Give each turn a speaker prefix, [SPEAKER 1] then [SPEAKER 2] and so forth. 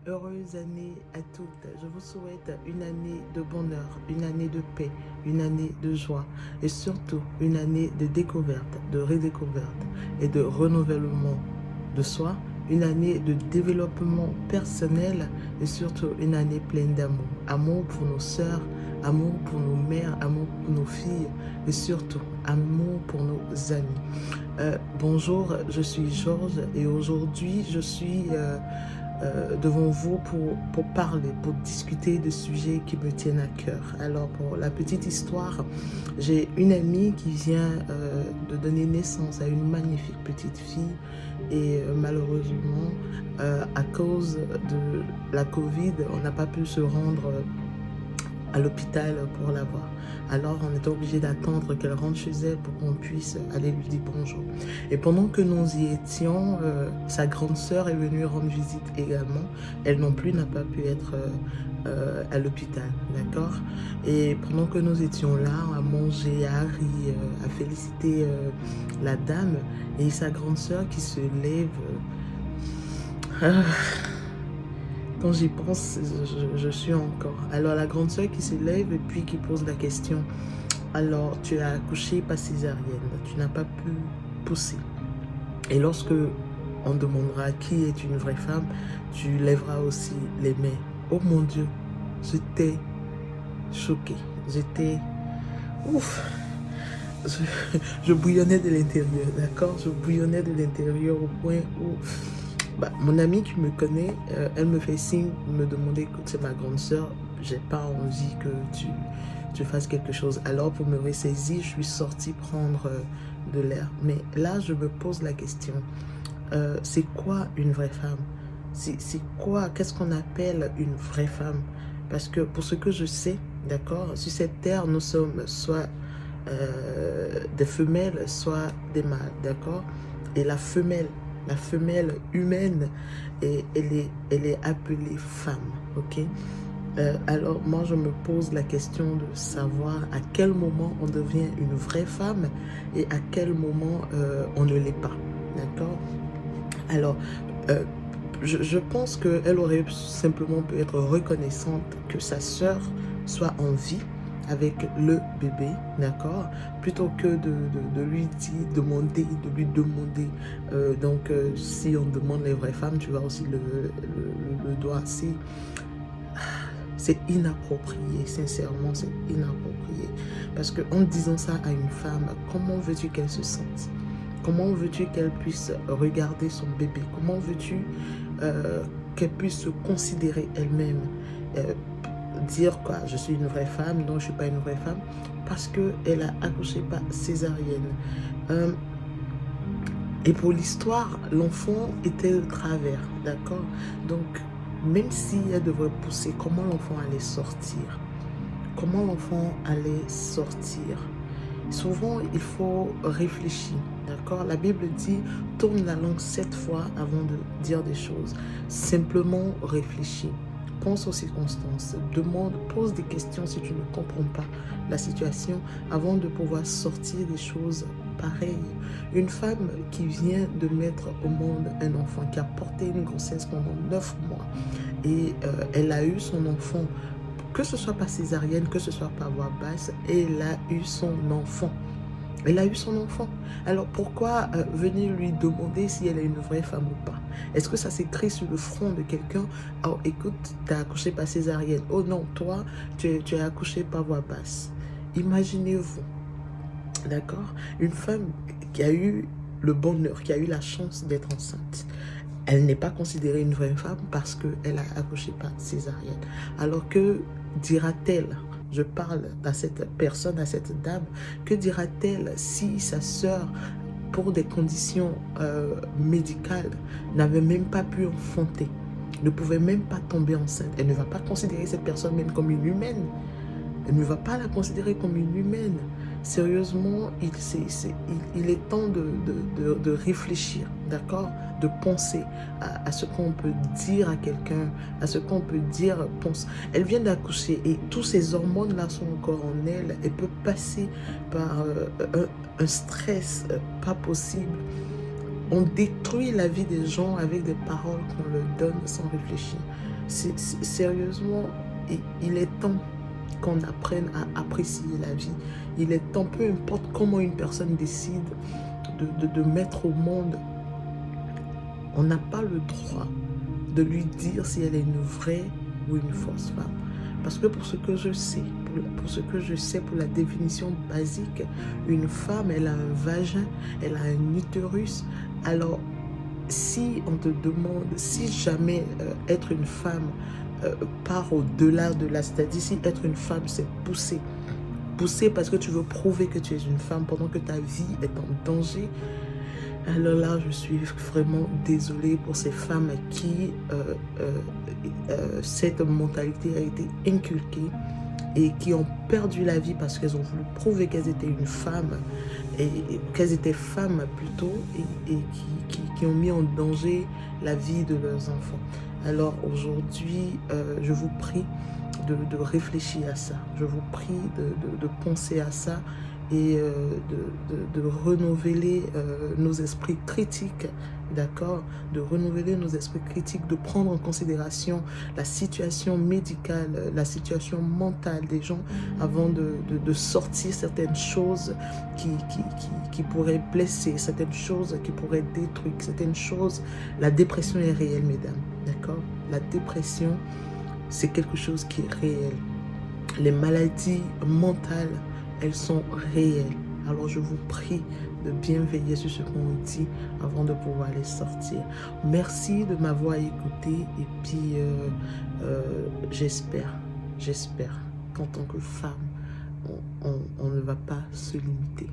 [SPEAKER 1] heureuse année à toutes. Je vous souhaite une année de bonheur, une année de paix, une année de joie et surtout une année de découverte, de redécouverte et de renouvellement de soi, une année de développement personnel et surtout une année pleine d'amour. Amour pour nos sœurs, amour pour nos mères, amour pour nos filles et surtout amour pour nos amis. Bonjour, je suis Georges et aujourd'hui je suis devant vous pour parler, pour discuter de sujets qui me tiennent à cœur. Alors pour la petite histoire, j'ai une amie qui vient de donner naissance à une magnifique petite fille et malheureusement à cause de la Covid, on n'a pas pu se rendre à l'hôpital pour la voir. Alors on était obligé d'attendre qu'elle rentre chez elle pour qu'on puisse aller lui dire bonjour. Et pendant que nous y étions, sa grande sœur est venue rendre visite également. Elle non plus n'a pas pu être à l'hôpital, d'accord. Et pendant que nous étions là, à manger, à rire, à féliciter la dame, et sa grande sœur qui se lève. Quand j'y pense, je suis encore. Alors la grande sœur qui se lève et puis qui pose la question. Alors tu as accouché par césarienne, tu n'as pas pu pousser. Et lorsque on demandera qui est une vraie femme, tu lèveras aussi les mains. Oh mon Dieu, j'étais choquée. J'étais... Ouf. Je bouillonnais de l'intérieur, d'accord? Je bouillonnais de l'intérieur au point où... mon amie qui me connaît, elle me fait signe, me demander, écoute, c'est ma grande sœur, j'ai pas envie que tu fasses quelque chose. Alors pour me ressaisir, je suis sortie prendre de l'air. Mais là, je me pose la question, c'est quoi une vraie femme? C'est quoi, qu'est-ce qu'on appelle une vraie femme? Parce que pour ce que je sais, d'accord, sur cette terre, nous sommes soit des femelles, soit des mâles, d'accord? Et la femelle humaine, et elle est appelée femme, ok? Alors moi je me pose la question de savoir à quel moment on devient une vraie femme et à quel moment on ne l'est pas, d'accord? Alors je pense qu'elle aurait simplement pu être reconnaissante que sa sœur soit en vie avec le bébé, d'accord, plutôt que de lui dire, de lui demander, si on demande les vraies femmes, tu vas aussi le doigt, c'est inapproprié, sincèrement, c'est inapproprié, parce qu'en disant ça à une femme, comment veux-tu qu'elle se sente? Comment veux-tu qu'elle puisse regarder son bébé? Comment veux-tu qu'elle puisse se considérer elle-même? Dire quoi, je suis une vraie femme, non, je ne suis pas une vraie femme, parce qu'elle a accouché par césarienne. Et pour l'histoire, l'enfant était de travers, d'accord? Donc, même si elle devrait pousser, comment l'enfant allait sortir? Comment l'enfant allait sortir? Souvent, il faut réfléchir, d'accord? La Bible dit, tourne la langue 7 fois avant de dire des choses. Simplement réfléchis. Pense aux circonstances, demande, pose des questions si tu ne comprends pas la situation avant de pouvoir sortir des choses pareilles. Une femme qui vient de mettre au monde un enfant, qui a porté une grossesse pendant 9 mois et elle a eu son enfant, que ce soit par césarienne, que ce soit par voie basse, elle a eu son enfant. Elle a eu son enfant. Alors pourquoi venir lui demander si elle est une vraie femme ou pas? Est-ce que ça s'écrit sur le front de quelqu'un? Oh écoute, tu as accouché par césarienne. Oh non, toi, tu as accouché par voie basse. Imaginez-vous, d'accord? Une femme qui a eu le bonheur, qui a eu la chance d'être enceinte. Elle n'est pas considérée une vraie femme parce qu'elle a accouché par césarienne. Alors que dira-t-elle? Je parle à cette personne, à cette dame. Que dira-t-elle si sa sœur, pour des conditions médicales, n'avait même pas pu enfanter, ne pouvait même pas tomber enceinte? Elle ne va pas considérer cette personne même comme une humaine. Elle ne va pas la considérer comme une humaine. Sérieusement, il est temps de réfléchir, d'accord? De penser à ce qu'on peut dire à quelqu'un, à ce qu'on peut dire, pense. Elle vient d'accoucher et tous ces hormones-là sont encore en elle. Elle peut passer par un stress pas possible. On détruit la vie des gens avec des paroles qu'on leur donne sans réfléchir. Sérieusement, il est temps qu'on apprenne à apprécier la vie. Il est temps, peu importe comment une personne décide de mettre au monde, on n'a pas le droit de lui dire si elle est une vraie ou une fausse femme. Parce que pour ce que je sais, pour la définition basique, une femme, elle a un vagin, elle a un utérus. Alors, si on te demande, si jamais être une femme part au-delà de la, c'est-à-dire si être une femme, c'est pousser parce que tu veux prouver que tu es une femme pendant que ta vie est en danger, alors là, je suis vraiment désolée pour ces femmes à qui cette mentalité a été inculquée et qui ont perdu la vie parce qu'elles ont voulu prouver qu'elles étaient une femme, et qu'elles étaient femmes plutôt, et qui ont mis en danger la vie de leurs enfants. Alors aujourd'hui, je vous prie de réfléchir à ça. Je vous prie de penser à ça et de renouveler nos esprits critiques, d'accord? De renouveler nos esprits critiques, de prendre en considération la situation médicale, la situation mentale des gens avant de sortir certaines choses qui pourraient blesser, certaines choses qui pourraient détruire, certaines choses. La dépression est réelle, mesdames, d'accord? La dépression, c'est quelque chose qui est réel. Les maladies mentales, elles sont réelles. Alors je vous prie de bien veiller sur ce qu'on dit avant de pouvoir les sortir. Merci de m'avoir écouté et puis j'espère qu'en tant que femme, on ne va pas se limiter.